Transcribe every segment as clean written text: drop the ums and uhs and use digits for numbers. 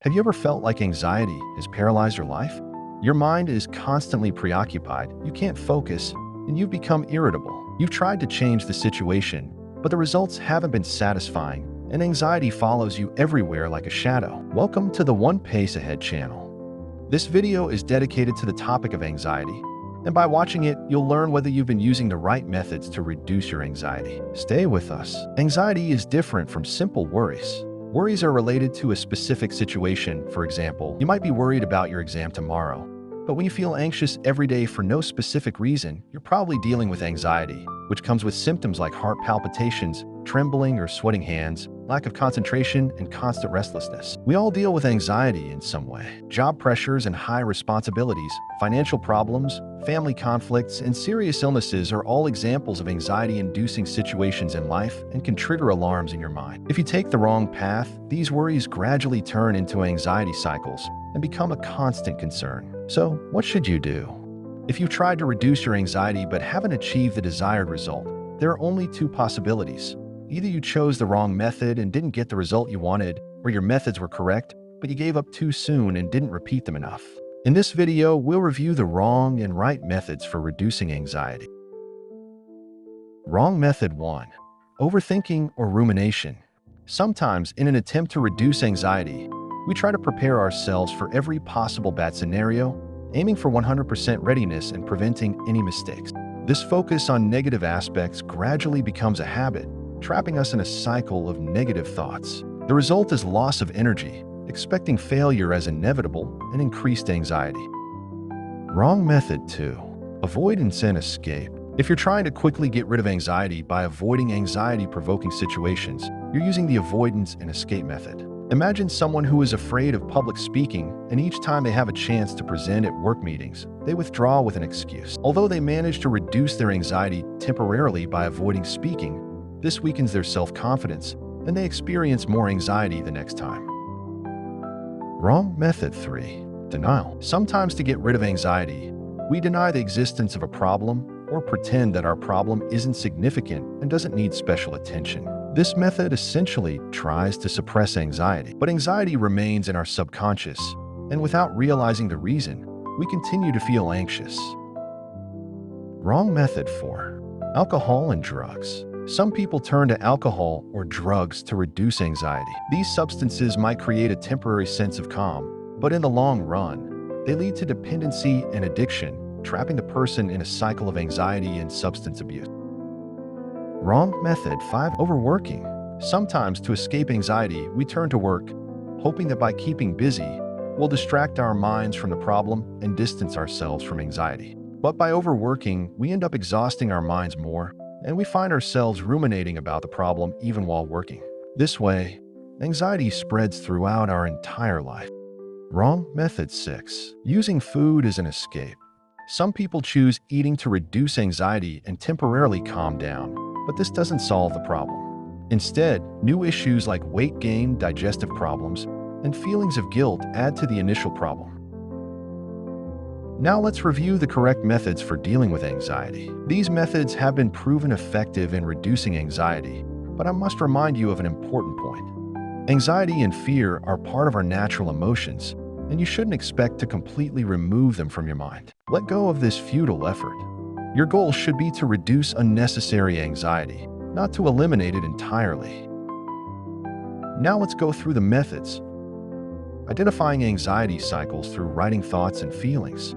Have you ever felt like anxiety has paralyzed your life? Your mind is constantly preoccupied, you can't focus, and you've become irritable. You've tried to change the situation, but the results haven't been satisfying, and anxiety follows you everywhere like a shadow. Welcome to the One Pace Ahead channel. This video is dedicated to the topic of anxiety, and by watching it, you'll learn whether you've been using the right methods to reduce your anxiety. Stay with us. Anxiety is different from simple worries. Worries are related to a specific situation. For example, you might be worried about your exam tomorrow, but when you feel anxious every day for no specific reason, you're probably dealing with anxiety, which comes with symptoms like heart palpitations, trembling or sweating hands, lack of concentration, and constant restlessness. We all deal with anxiety in some way. Job pressures and high responsibilities, financial problems, family conflicts, and serious illnesses are all examples of anxiety-inducing situations in life and can trigger alarms in your mind. If you take the wrong path, these worries gradually turn into anxiety cycles and become a constant concern. So, what should you do? If you've tried to reduce your anxiety but haven't achieved the desired result, there are only two possibilities. Either you chose the wrong method and didn't get the result you wanted, or your methods were correct, but you gave up too soon and didn't repeat them enough. In this video, we'll review the wrong and right methods for reducing anxiety. Wrong method 1. Overthinking or rumination. Sometimes, in an attempt to reduce anxiety, we try to prepare ourselves for every possible bad scenario, aiming for 100% readiness and preventing any mistakes. This focus on negative aspects gradually becomes a habit, trapping us in a cycle of negative thoughts. The result is loss of energy, expecting failure as inevitable, and increased anxiety. Wrong method 2. Avoidance and escape. If you're trying to quickly get rid of anxiety by avoiding anxiety-provoking situations, you're using the avoidance and escape method. Imagine someone who is afraid of public speaking, and each time they have a chance to present at work meetings, they withdraw with an excuse. Although they manage to reduce their anxiety temporarily by avoiding speaking, this weakens their self-confidence, and they experience more anxiety the next time. Wrong method 3. Denial. Sometimes to get rid of anxiety, we deny the existence of a problem or pretend that our problem isn't significant and doesn't need special attention. This method essentially tries to suppress anxiety, but anxiety remains in our subconscious, and without realizing the reason, we continue to feel anxious. Wrong method 4. Alcohol and drugs. Some people turn to alcohol or drugs to reduce anxiety. These substances might create a temporary sense of calm, but in the long run, they lead to dependency and addiction, trapping the person in a cycle of anxiety and substance abuse. Wrong method 5. Overworking. Sometimes to escape anxiety, we turn to work, hoping that by keeping busy, we'll distract our minds from the problem and distance ourselves from anxiety. But by overworking, we end up exhausting our minds more, and we find ourselves ruminating about the problem even while working. This way, anxiety spreads throughout our entire life. Wrong method 6. Using food as an escape. Some people choose eating to reduce anxiety and temporarily calm down, but this doesn't solve the problem. Instead, new issues like weight gain, digestive problems, and feelings of guilt add to the initial problem. Now let's review the correct methods for dealing with anxiety. These methods have been proven effective in reducing anxiety, but I must remind you of an important point. Anxiety and fear are part of our natural emotions, and you shouldn't expect to completely remove them from your mind. Let go of this futile effort. Your goal should be to reduce unnecessary anxiety, not to eliminate it entirely. Now let's go through the methods. Identifying anxiety cycles through writing thoughts and feelings.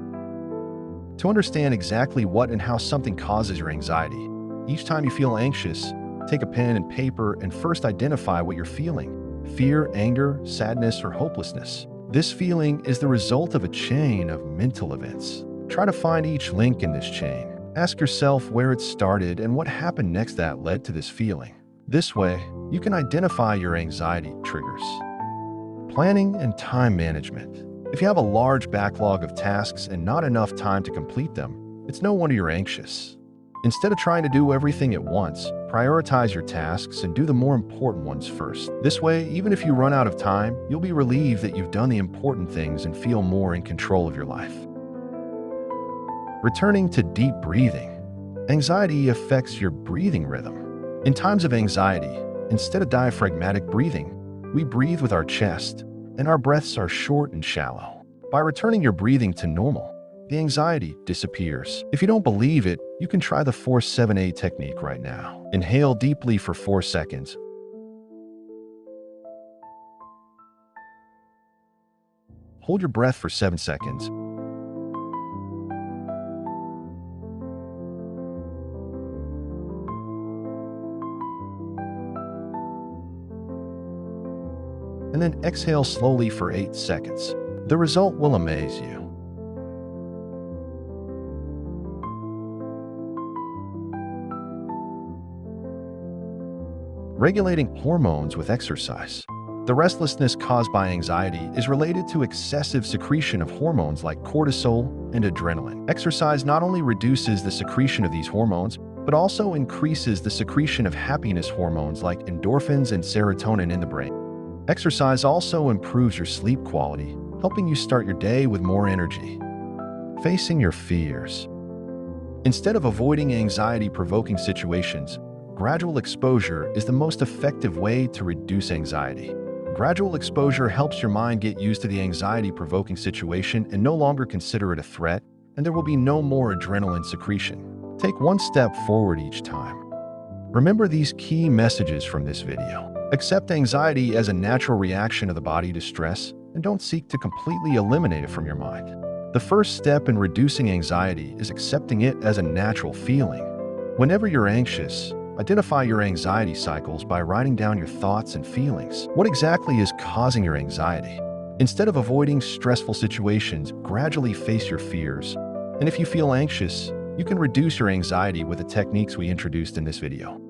To understand exactly what and how something causes your anxiety, each time you feel anxious, take a pen and paper and first identify what you're feeling: fear, anger, sadness, or hopelessness. This feeling is the result of a chain of mental events. Try to find each link in this chain. Ask yourself where it started and what happened next that led to this feeling. This way, you can identify your anxiety triggers. Planning and time management. If you have a large backlog of tasks and not enough time to complete them, it's no wonder you're anxious. Instead of trying to do everything at once, prioritize your tasks and do the more important ones first. This way, even if you run out of time, you'll be relieved that you've done the important things and feel more in control of your life. Returning to deep breathing. Anxiety affects your breathing rhythm. In times of anxiety, instead of diaphragmatic breathing, we breathe with our chest, and our breaths are short and shallow. By returning your breathing to normal, the anxiety disappears. If you don't believe it, you can try the 4-7-8 technique right now. Inhale deeply for 4 seconds. Hold your breath for 7 seconds. And then exhale slowly for 8 seconds. The result will amaze you. Regulating hormones with exercise. The restlessness caused by anxiety is related to excessive secretion of hormones like cortisol and adrenaline. Exercise not only reduces the secretion of these hormones, but also increases the secretion of happiness hormones like endorphins and serotonin in the brain. Exercise also improves your sleep quality, helping you start your day with more energy. Facing your fears. Instead of avoiding anxiety-provoking situations, gradual exposure is the most effective way to reduce anxiety. Gradual exposure helps your mind get used to the anxiety-provoking situation and no longer consider it a threat, and there will be no more adrenaline secretion. Take one step forward each time. Remember these key messages from this video. Accept anxiety as a natural reaction of the body to stress, and don't seek to completely eliminate it from your mind. The first step in reducing anxiety is accepting it as a natural feeling. Whenever you're anxious, identify your anxiety cycles by writing down your thoughts and feelings. What exactly is causing your anxiety? Instead of avoiding stressful situations, gradually face your fears. And if you feel anxious, you can reduce your anxiety with the techniques we introduced in this video.